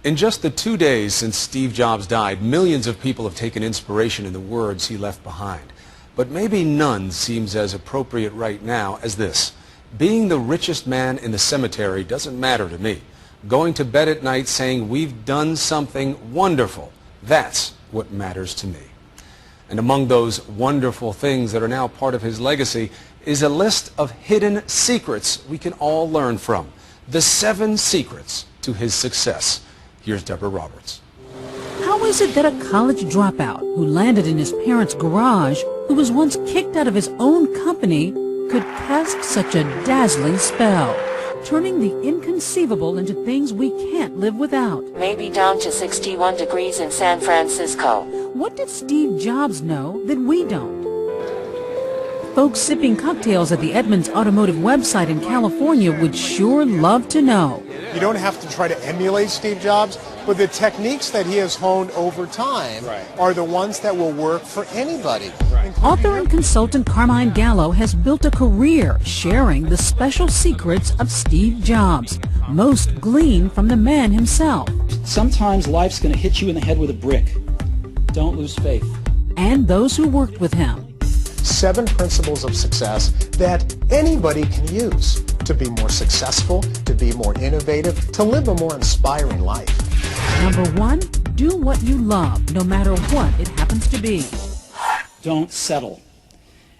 In just the 2 days since Steve Jobs died, millions of people have taken inspiration in the words he left behind. But maybe none seems as appropriate right now as this. Being the richest man in the cemetery doesn't matter to me. Going to bed at night saying we've done something wonderful, that's what matters to me. And among those wonderful things that are now part of his legacy is a list of hidden secrets we can all learn from. The 7 secrets to his success. Here's Deborah Roberts. How is it that a college dropout who landed in his parents' garage, who was once kicked out of his own company, could cast such a dazzling spell, turning the inconceivable into things we can't live without? Maybe down to 61 degrees in San Francisco. What did Steve Jobs know that we don't? Folks sipping cocktails at the Edmunds Automotive website in California would sure love to know. You don't have to try to emulate Steve Jobs, but the techniques that he has honed over time are the ones that will work for anybody. Author and consultant Carmine Gallo has built a career sharing the special secrets of Steve Jobs, most gleaned from the man himself. Sometimes life's going to hit you in the head with a brick. Don't lose faith. And those who worked with him. 7 principles of success that anybody can use to be more successful, to be more innovative, to live a more inspiring life. Number 1, do what you love, no matter what it happens to be. Don't settle.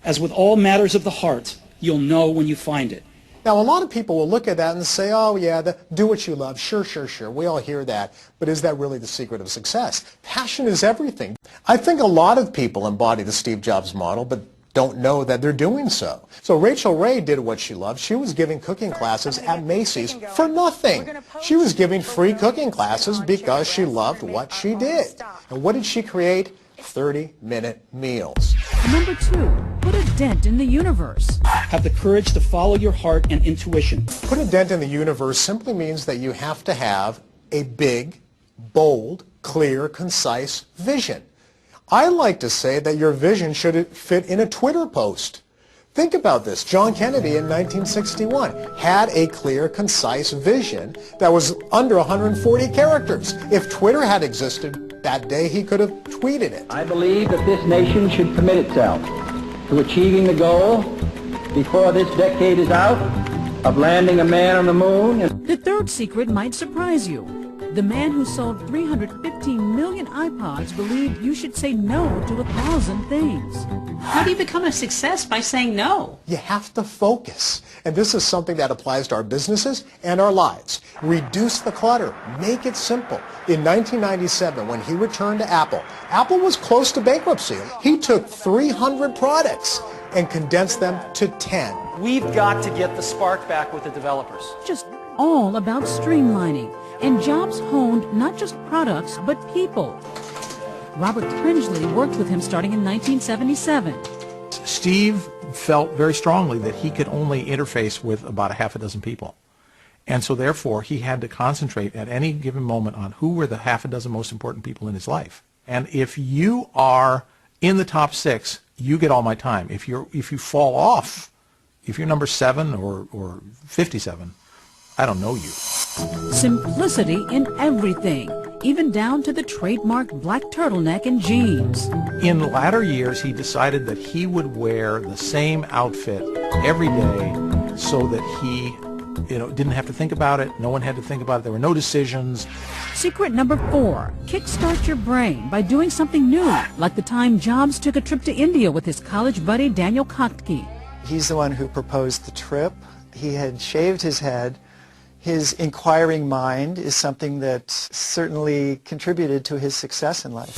As with all matters of the heart, you'll know when you find it. Now, a lot of people will look at that and say, oh, yeah, do what you love. Sure. We all hear that. But is that really the secret of success? Passion is everything. I think a lot of people embody the Steve Jobs model, but don't know that they're doing so. So Rachel Ray did what she loved. She was giving cooking classes at Macy's for nothing. She was giving free cooking classes because she loved what she did. And what did she create? 30-minute meals. Number 2, put a dent in the universe. Have the courage to follow your heart and intuition. Put a dent in the universe simply means that you have to have a big, bold, clear, concise vision. I like to say that your vision should fit in a Twitter post. Think about this. John Kennedy in 1961 had a clear, concise vision that was under 140 characters. If Twitter had existed that day, he could have tweeted it. I believe that this nation should commit itself to achieving the goal before this decade is out of landing a man on the moon. The 3rd secret might surprise you. The man who sold 315 million iPods believed you should say no to 1,000 things. How do you become a success by saying no? You have to focus. And this is something that applies to our businesses and our lives. Reduce the clutter. Make it simple. In 1997, when he returned to Apple, Apple was close to bankruptcy. He took 300 products and condensed them to 10. We've got to get the spark back with the developers. Just all about streamlining. And Jobs honed not just products, but people. Robert Pringley worked with him starting in 1977. Steve felt very strongly that he could only interface with about a half a dozen people. And so therefore he had to concentrate at any given moment on who were the half a dozen most important people in his life. And if you are in the top 6, you get all my time. If you fall off, if you're number 7 or 57, I don't know you. Simplicity in everything, even down to the trademarked black turtleneck and jeans. In latter years, he decided that he would wear the same outfit every day so that he didn't have to think about it. No one had to think about it. There were no decisions. Secret number 4, kickstart your brain by doing something new, like the time Jobs took a trip to India with his college buddy Daniel Kotke. He's the one who proposed the trip. He had shaved his head. His inquiring mind is something that certainly contributed to his success in life.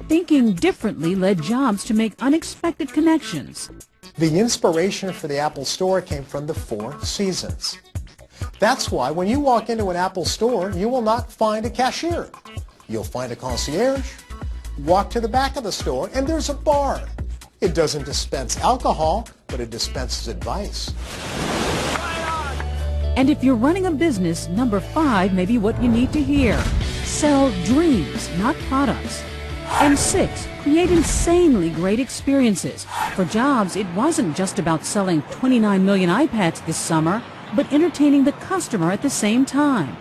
Thinking differently led Jobs to make unexpected connections. The inspiration for the Apple Store came from the 4 seasons. That's why when you walk into an Apple store, you will not find a cashier. You'll find a concierge. Walk to the back of the store, and there's a bar. It doesn't dispense alcohol, but it dispenses advice. And if you're running a business, number 5 may be what you need to hear. Sell dreams, not products. And 6, create insanely great experiences. For Jobs, it wasn't just about selling 29 million iPads this summer, but entertaining the customer at the same time.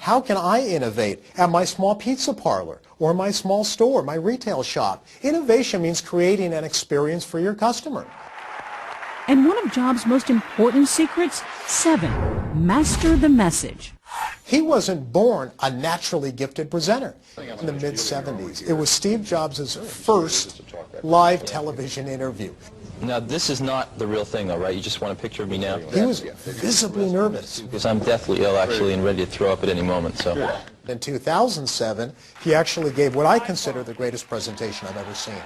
How can I innovate at my small pizza parlor or my small store, my retail shop? Innovation means creating an experience for your customer. And one of Jobs' most important secrets, 7, master the message. He wasn't born a naturally gifted presenter. In the mid-'70s, it was Steve Jobs' first live television interview. Now, this is not the real thing, though, right? You just want a picture of me now? He was visibly nervous. Because I'm deathly ill, actually, and ready to throw up at any moment, so... In 2007, he actually gave what I consider the greatest presentation I've ever seen,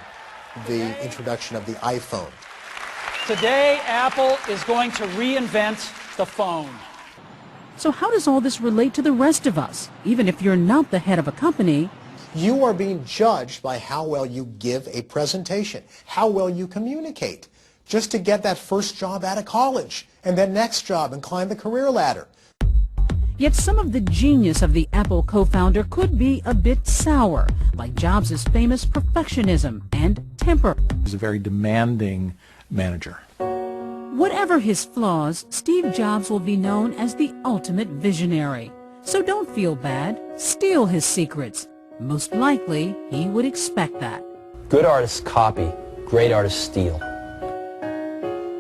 the introduction of the iPhone. Today, Apple is going to reinvent the phone. So how does all this relate to the rest of us? Even if you're not the head of a company, you are being judged by how well you give a presentation, how well you communicate, just to get that first job out of college, and then next job and climb the career ladder. Yet some of the genius of the Apple co-founder could be a bit sour, like Jobs' famous perfectionism and temper. He's a very demanding manager. Whatever his flaws, Steve Jobs will be known as the ultimate visionary. So don't feel bad. Steal his secrets. Most likely, he would expect that. Good artists copy, great artists steal.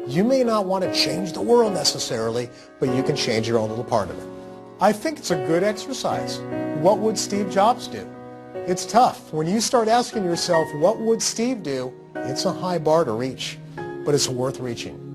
You may not want to change the world necessarily, but you can change your own little part of it. I think it's a good exercise. What would Steve Jobs do? It's tough. When you start asking yourself, what would Steve do? It's a high bar to reach, but it's worth reaching.